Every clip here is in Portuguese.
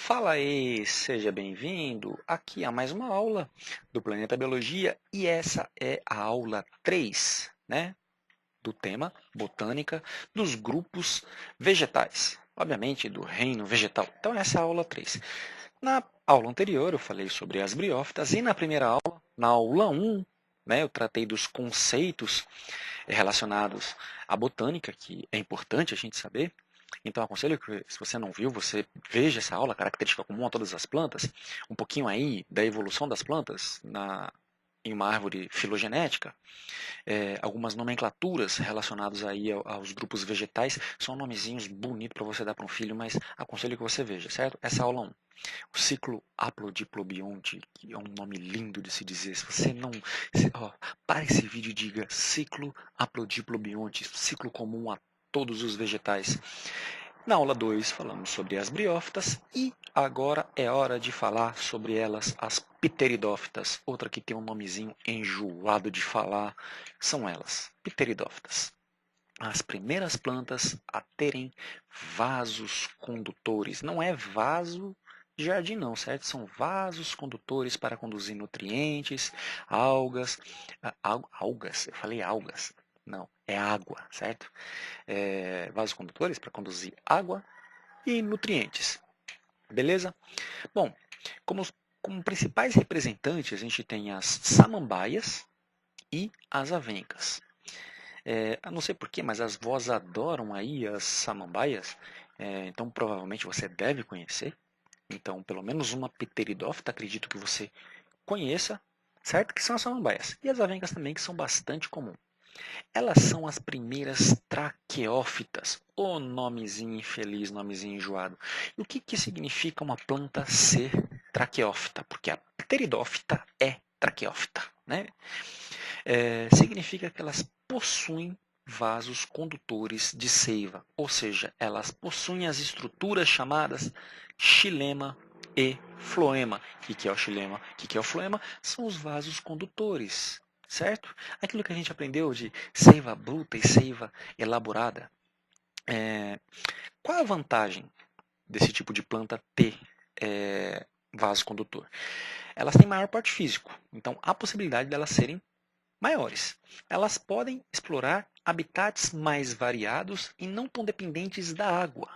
Fala aí, seja bem-vindo aqui a mais uma aula do Planeta Biologia e essa é a aula 3, né, do tema Botânica dos grupos vegetais, obviamente do reino vegetal. Então essa é a aula 3. Na aula anterior eu falei sobre as briófitas e na primeira aula, na aula 1, né, eu tratei dos conceitos relacionados à botânica, que é importante a gente saber. Então, aconselho que, se você não viu, você veja essa aula, característica comum a todas as plantas, um pouquinho aí da evolução das plantas em uma árvore filogenética, algumas nomenclaturas relacionadas aí aos grupos vegetais, são nomezinhos bonitos para você dar para um filho, mas aconselho que você veja, certo? Essa é a aula 1. O ciclo haplodiplobionte, que é um nome lindo de se dizer. Se você não... para esse vídeo e diga ciclo haplodiplobionte, ciclo comum a todos os vegetais. Na aula 2 falamos sobre as briófitas e agora é hora de falar sobre elas, as pteridófitas. Outra que tem um nomezinho enjoado de falar são elas, pteridófitas. As primeiras plantas a terem vasos condutores. Não é vaso de jardim não, certo? São vasos condutores para conduzir nutrientes, algas, algas, eu falei algas, não, é água, certo? Vasos condutores para conduzir água e nutrientes, beleza? Bom, como principais representantes a gente tem as samambaias e as avencas. Não sei porquê, mas as vós adoram aí as samambaias, então provavelmente você deve conhecer. Então, pelo menos uma pteridófita, acredito que você conheça, certo? Que são as samambaias. E as avencas também, que são bastante comuns. Elas são as primeiras traqueófitas. O nomezinho infeliz, nomezinho enjoado. E o que significa uma planta ser traqueófita? Porque a pteridófita é traqueófita, né? Significa que elas possuem vasos condutores de seiva, ou seja, elas possuem as estruturas chamadas xilema e floema. O que é o xilema? O que é o floema? São os vasos condutores, certo? Aquilo que a gente aprendeu de seiva bruta e seiva elaborada. Qual a vantagem desse tipo de planta ter vaso condutor? Elas têm maior porte físico, então há possibilidade delas serem maiores. Elas podem explorar habitats mais variados e não tão dependentes da água.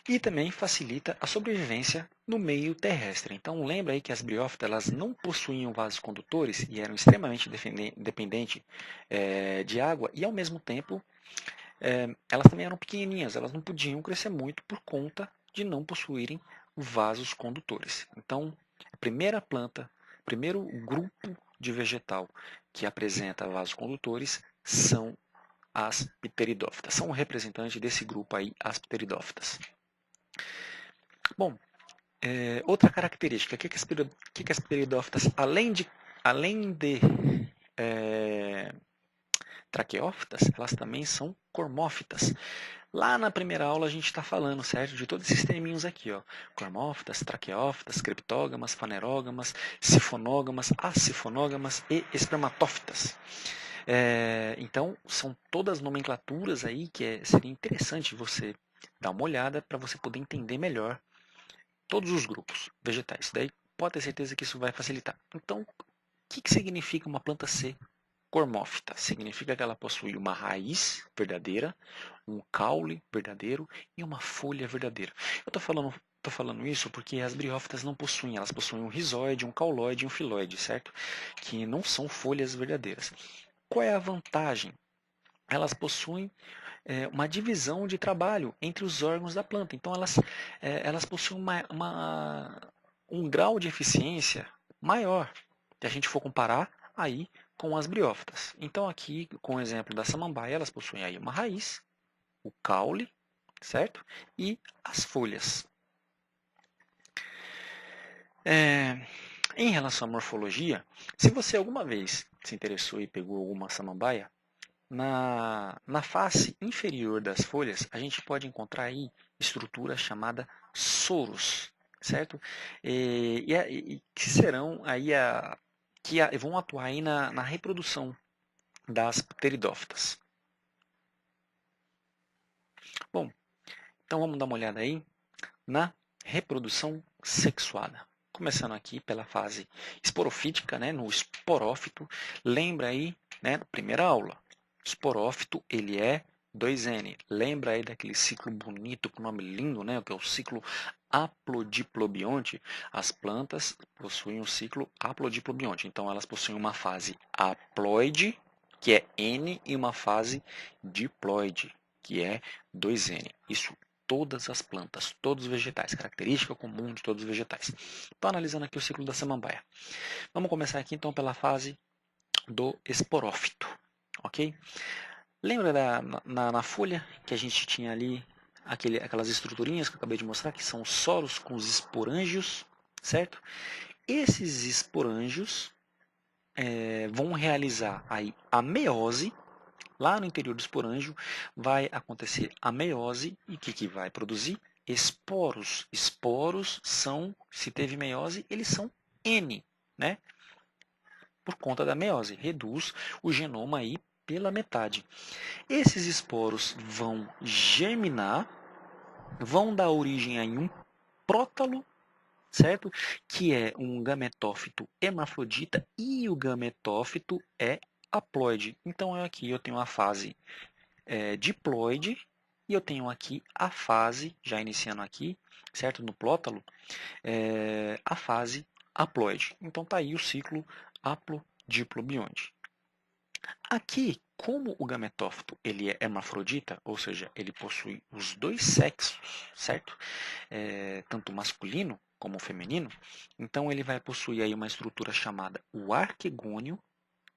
E também facilita a sobrevivência no meio terrestre. Então lembra aí que as briófitas elas não possuíam vasos condutores e eram extremamente dependentes de água e ao mesmo tempo elas também eram pequenininhas, elas não podiam crescer muito por conta de não possuírem vasos condutores. Então a primeira planta, primeiro grupo de vegetal que apresenta vasos condutores são as pteridófitas. São representantes desse grupo aí, as pteridófitas. Bom, outra característica, o que as pteridófitas, além de traqueófitas, elas também são cormófitas. Lá na primeira aula a gente está falando, certo? De todos esses terminhos aqui, ó. Cormófitas, traqueófitas, criptógamas, fanerógamas, sifonógamas, acifonógamas e espermatófitas. Então, são todas nomenclaturas aí que seria interessante você dar uma olhada para você poder entender melhor todos os grupos vegetais. Daí pode ter certeza que isso vai facilitar. Então, o que significa uma planta ser cormófita? Significa que ela possui uma raiz verdadeira, um caule verdadeiro e uma folha verdadeira. Eu estou falando isso porque as briófitas não possuem, elas possuem um rizóide, um cauloide e um filóide, certo? Que não são folhas verdadeiras. Qual é a vantagem? Elas possuem uma divisão de trabalho entre os órgãos da planta. Então, elas possuem um grau de eficiência maior, se a gente for comparar aí com as briófitas. Então, aqui, com o exemplo da samambaia, elas possuem aí uma raiz, o caule, certo? E as folhas. Em relação à morfologia, se você alguma vez se interessou e pegou alguma samambaia, na face inferior das folhas, a gente pode encontrar aí estrutura chamada soros, certo? E que serão aí vão atuar aí na reprodução das pteridófitas. Bom, então vamos dar uma olhada aí na reprodução sexuada. Começando aqui pela fase esporofítica, né, no esporófito. Lembra aí, né, na primeira aula, esporófito ele é 2N. Lembra aí daquele ciclo bonito, com nome lindo, né, que é o ciclo haplodiplobionte? As plantas possuem um ciclo haplodiplobionte. Então, elas possuem uma fase haploide, que é N, e uma fase diploide, que é 2N. Isso todas as plantas, todos os vegetais, característica comum de todos os vegetais. Estou analisando aqui o ciclo da samambaia. Vamos começar aqui então pela fase do esporófito, ok? Lembra na folha que a gente tinha ali aquelas estruturinhas que eu acabei de mostrar, que são os soros com os esporângios, certo? Esses esporângios vão realizar aí a meiose. Lá no interior do esporângio vai acontecer a meiose e o que vai produzir? Esporos. Esporos são, se teve meiose, eles são N, né? Por conta da meiose. Reduz o genoma aí pela metade. Esses esporos vão germinar, vão dar origem a um prótalo, certo? Que é um gametófito hermafrodita e o gametófito é haploide. Então aqui eu tenho a fase diploide e eu tenho aqui a fase, já iniciando aqui, certo? No plótalo, a fase haploide. Então tá aí o ciclo haplodiplobionte. Aqui, como o gametófito ele é hermafrodita, ou seja, ele possui os dois sexos, certo? Tanto masculino como feminino, então ele vai possuir aí uma estrutura chamada o arquegônio,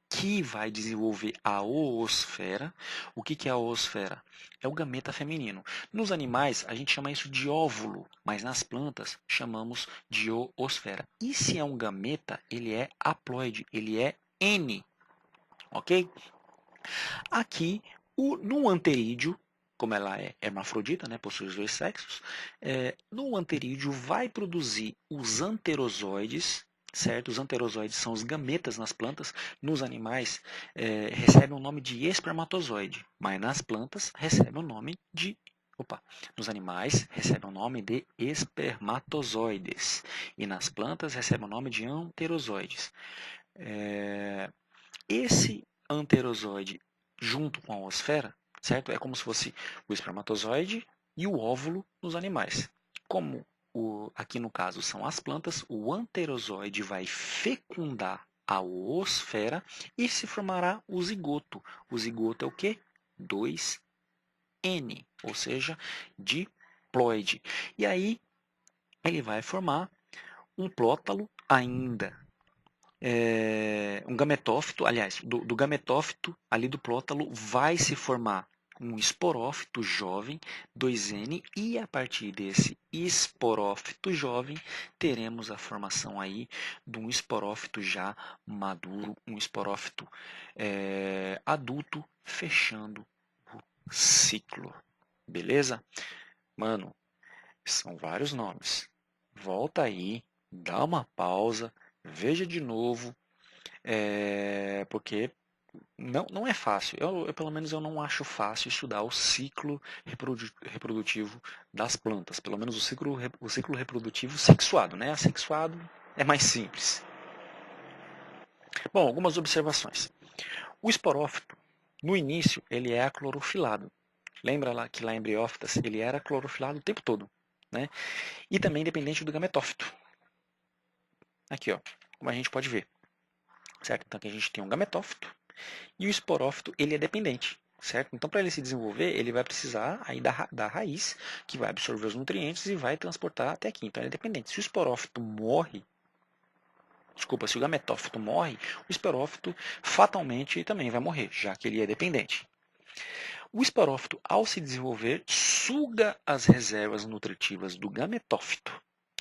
que vai desenvolver a oosfera. O que é a oosfera? É o gameta feminino. Nos animais, a gente chama isso de óvulo, mas nas plantas chamamos de oosfera. E se é um gameta, ele é haploide, ele é N, ok? Aqui, no anterídeo, como ela é hermafrodita, né, possui os dois sexos, no anterídeo vai produzir os anterozoides, certo? Os anterozoides são os gametas nas plantas. Nos animais recebe o nome de espermatozoide, mas nas plantas recebe o nome de nos animais recebe o nome de espermatozoides e nas plantas recebe o nome de anterozoides. Esse anterozoide junto com a oosfera, certo? É como se fosse o espermatozoide e o óvulo nos animais. Como aqui no caso são as plantas, o anterozoide vai fecundar a oosfera e se formará o zigoto. O zigoto é o quê? 2N, ou seja, diploide. E aí ele vai formar um plótalo ainda um gametófito, aliás, do gametófito ali do plótalo vai se formar um esporófito jovem, 2N, e a partir desse esporófito jovem teremos a formação aí de um esporófito já maduro, um esporófito adulto, fechando o ciclo. Beleza? Mano, são vários nomes. Volta aí, dá uma pausa, veja de novo, porque não é fácil. Pelo menos eu não acho fácil estudar o ciclo reprodutivo das plantas. Pelo menos o ciclo reprodutivo sexuado, né? Assexuado é mais simples. Bom, algumas observações. O esporófito, no início, ele é aclorofilado. Lembra lá que lá em Bryophytes ele era clorofilado o tempo todo, né? E também dependente do gametófito. Aqui, ó, como a gente pode ver, certo? Então aqui a gente tem um gametófito e o esporófito ele é dependente, certo? Então para ele se desenvolver ele vai precisar aí da raiz que vai absorver os nutrientes e vai transportar até aqui. Então ele é dependente. Se o esporófito morre, se o gametófito morre, o esporófito fatalmente também vai morrer, já que ele é dependente. O esporófito, ao se desenvolver, suga as reservas nutritivas do gametófito.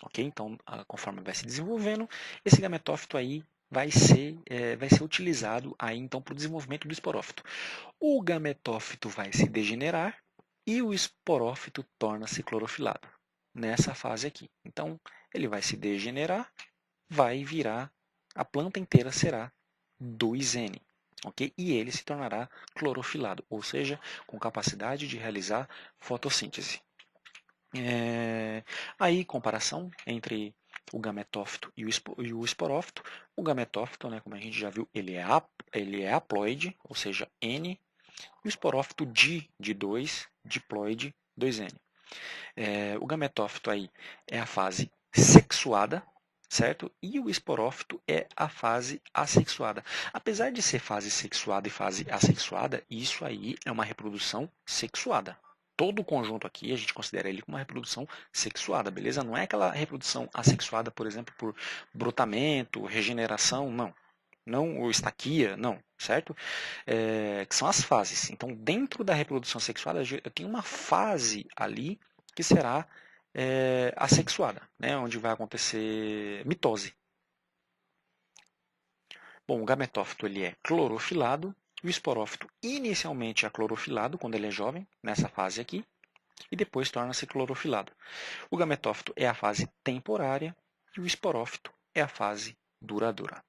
Ok? Então, conforme vai se desenvolvendo, esse gametófito aí vai ser utilizado aí então para o desenvolvimento do esporófito. O gametófito vai se degenerar e o esporófito torna-se clorofilado nessa fase aqui. Então, ele vai se degenerar, vai virar, a planta inteira será 2N. Okay? E ele se tornará clorofilado, ou seja, com capacidade de realizar fotossíntese. Aí, comparação entre o gametófito e o esporófito. O gametófito, né, como a gente já viu, ele é haploide, ou seja, N, e o esporófito de 2, diploide, 2N. O gametófito aí é a fase sexuada, certo? E o esporófito é a fase assexuada. Apesar de ser fase sexuada e fase assexuada, isso aí é uma reprodução sexuada. Todo o conjunto aqui a gente considera ele como uma reprodução sexuada, beleza? Não é aquela reprodução assexuada, por exemplo, por brotamento, regeneração, não. Não, ou estaquia, não, certo? Que são as fases. Então, dentro da reprodução sexuada, eu tenho uma fase ali que será assexuada, né? Onde vai acontecer mitose. Bom, o gametófito ele é clorofilado, e o esporófito inicialmente é clorofilado quando ele é jovem, nessa fase aqui, e depois torna-se clorofilado. O gametófito é a fase temporária e o esporófito é a fase duradoura.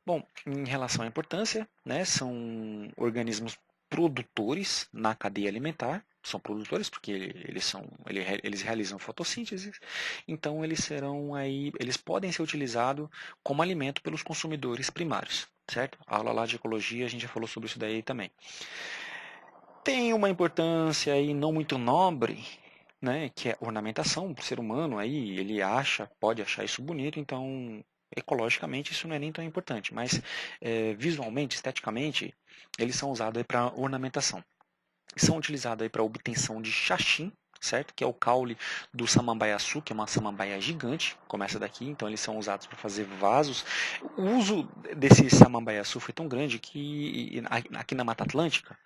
Bom, em relação à importância, né, são organismos produtores na cadeia alimentar, são produtores porque eles realizam fotossíntese, então eles podem ser utilizados como alimento pelos consumidores primários, certo? A aula lá de ecologia a gente já falou sobre isso daí também. Tem uma importância aí não muito nobre, né, que é ornamentação. O ser humano aí, ele pode achar isso bonito, então ecologicamente isso não é nem tão importante, mas visualmente, esteticamente, eles são usados para ornamentação. São utilizados para obtenção de xaxim, certo? Que é o caule do samambaiaçu, que é uma samambaia gigante, começa daqui, então eles são usados para fazer vasos. O uso desse samambaiaçu foi tão grande que aqui na Mata Atlântica,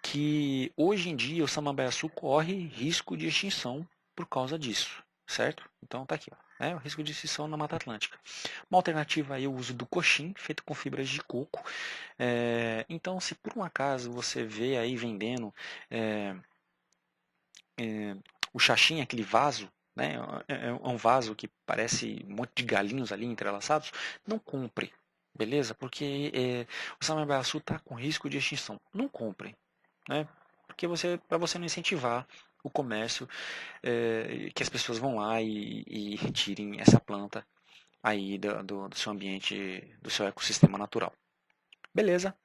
que hoje em dia o samambaiaçu corre risco de extinção por causa disso, certo? Então tá aqui, ó, né? O risco de extinção na Mata Atlântica. Uma alternativa aí é o uso do coxim, feito com fibras de coco. Então, se por um acaso você vê aí vendendo o xaxim, aquele vaso, né? É um vaso que parece um monte de galinhos ali entrelaçados, não compre, beleza? Porque o samambaiaçu está com risco de extinção. Não compre, né? Porque para você não incentivar o comércio, que as pessoas vão lá e retirem essa planta aí do seu ambiente, do seu ecossistema natural. Beleza?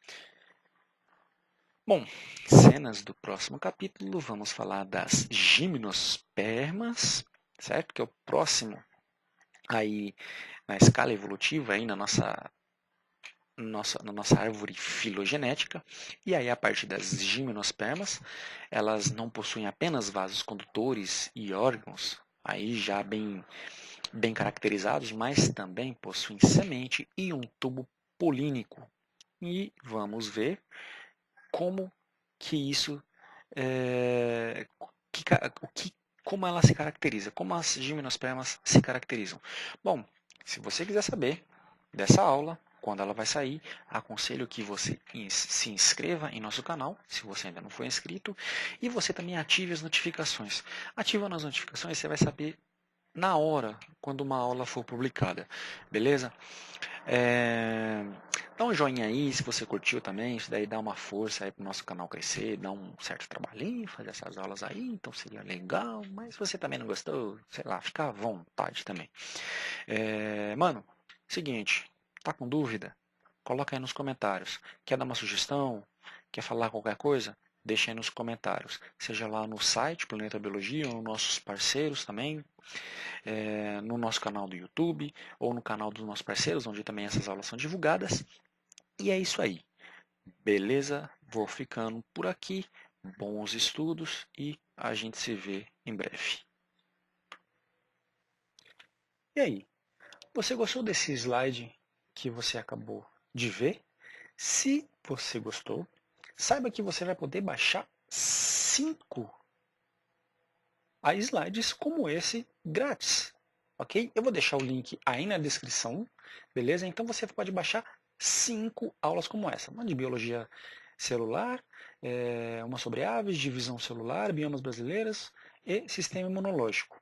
Bom, cenas do próximo capítulo, vamos falar das gimnospermas, certo? Que é o próximo aí na escala evolutiva aí na nossa árvore filogenética. E aí, a partir das gimnospermas, elas não possuem apenas vasos condutores e órgãos, aí já bem caracterizados, mas também possuem semente e um tubo polínico. E vamos ver como que isso, é, como ela se caracteriza, como as gimnospermas se caracterizam. Bom, se você quiser saber dessa aula, quando ela vai sair, aconselho que você se inscreva em nosso canal, se você ainda não for inscrito, e você também ative as notificações. Ativando as notificações, você vai saber na hora, quando uma aula for publicada, beleza? Dá um joinha aí se você curtiu também, isso daí dá uma força aí pro nosso canal crescer, dá um certo trabalhinho fazer essas aulas aí, então seria legal, mas se você também não gostou, sei lá, fica à vontade também. Mano, seguinte, tá com dúvida? Coloca aí nos comentários. Quer dar uma sugestão? Quer falar qualquer coisa? Deixa aí nos comentários. Seja lá no site Planeta Biologia ou nos nossos parceiros também, no nosso canal do YouTube ou no canal dos nossos parceiros, onde também essas aulas são divulgadas. E é isso aí. Beleza? Vou ficando por aqui. Bons estudos e a gente se vê em breve. E aí? Você gostou desse slide que você acabou de ver? Se você gostou, saiba que você vai poder baixar 5 slides como esse grátis, ok? Eu vou deixar o link aí na descrição, beleza? Então você pode baixar 5 aulas como essa, uma de biologia celular, uma sobre aves, divisão celular, biomas brasileiras e sistema imunológico.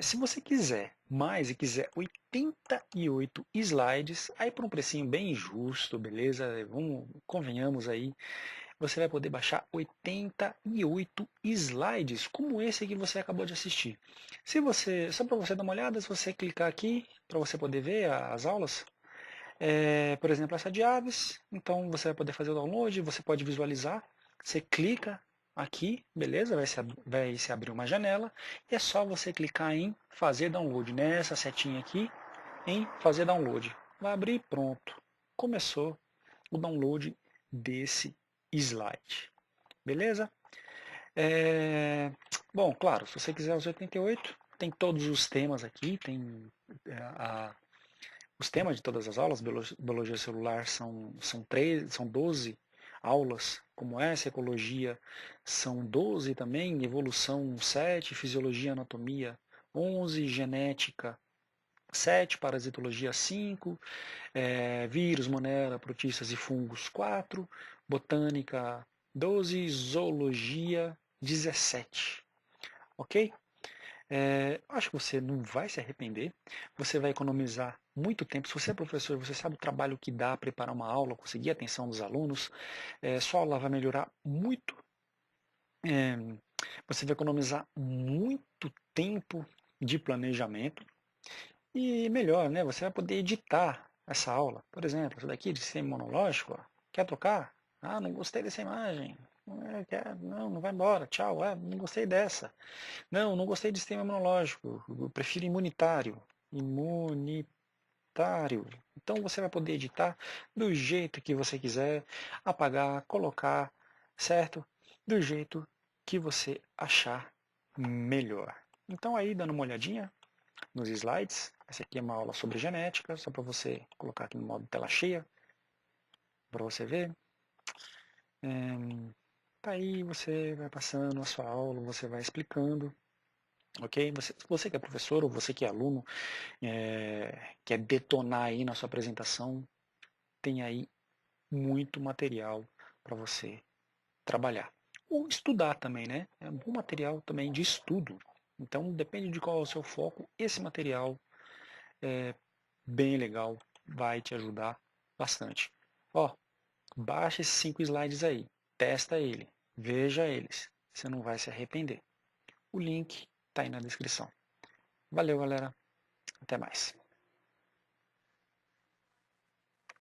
Se você quiser mais e quiser 88 slides, aí por um precinho bem justo, beleza? Convenhamos aí, você vai poder baixar 88 slides, como esse que você acabou de assistir. Só para você dar uma olhada, se você clicar aqui, para você poder ver as aulas, por exemplo, essa de aves, então você vai poder fazer o download, você pode visualizar, você clica aqui, beleza? Vai se abrir uma janela, e é só você clicar em fazer download, nessa setinha aqui, em fazer download. Vai abrir, pronto. Começou o download desse slide. Beleza? Bom, claro, se você quiser os 88, tem todos os temas aqui, tem os temas de todas as aulas. Biologia celular são 12 aulas, como essa, ecologia são 12 também, evolução 7, fisiologia, anatomia 11, genética 7, parasitologia 5, vírus, monera, protistas e fungos 4, botânica 12, zoologia 17. Ok? Acho que você não vai se arrepender, você vai economizar muito tempo. Se você é professor, você sabe o trabalho que dá preparar uma aula, conseguir a atenção dos alunos, sua aula vai melhorar muito, é, você vai economizar muito tempo de planejamento e melhor, né? Você vai poder editar essa aula. Por exemplo, essa daqui de sistema imunológico, ó, quer trocar? Ah, não gostei dessa imagem. Não, não vai embora, tchau. Não gostei dessa. Não, não gostei de sistema imunológico. Eu prefiro imunitário. Imunitário. Então você vai poder editar do jeito que você quiser, apagar, colocar, certo? Do jeito que você achar melhor. Então aí, dando uma olhadinha nos slides, essa aqui é uma aula sobre genética, só para você colocar aqui no modo tela cheia, para você ver. Tá aí, você vai passando a sua aula, você vai explicando. Ok? Você que é professor ou você que é aluno, quer detonar aí na sua apresentação, tem aí muito material para você trabalhar. Ou estudar também, né? É um bom material também de estudo. Então, depende de qual é o seu foco, esse material é bem legal, vai te ajudar bastante. Ó, baixa esses 5 slides aí, testa ele, veja eles, você não vai se arrepender. O link está aí na descrição. Valeu, galera. Até mais.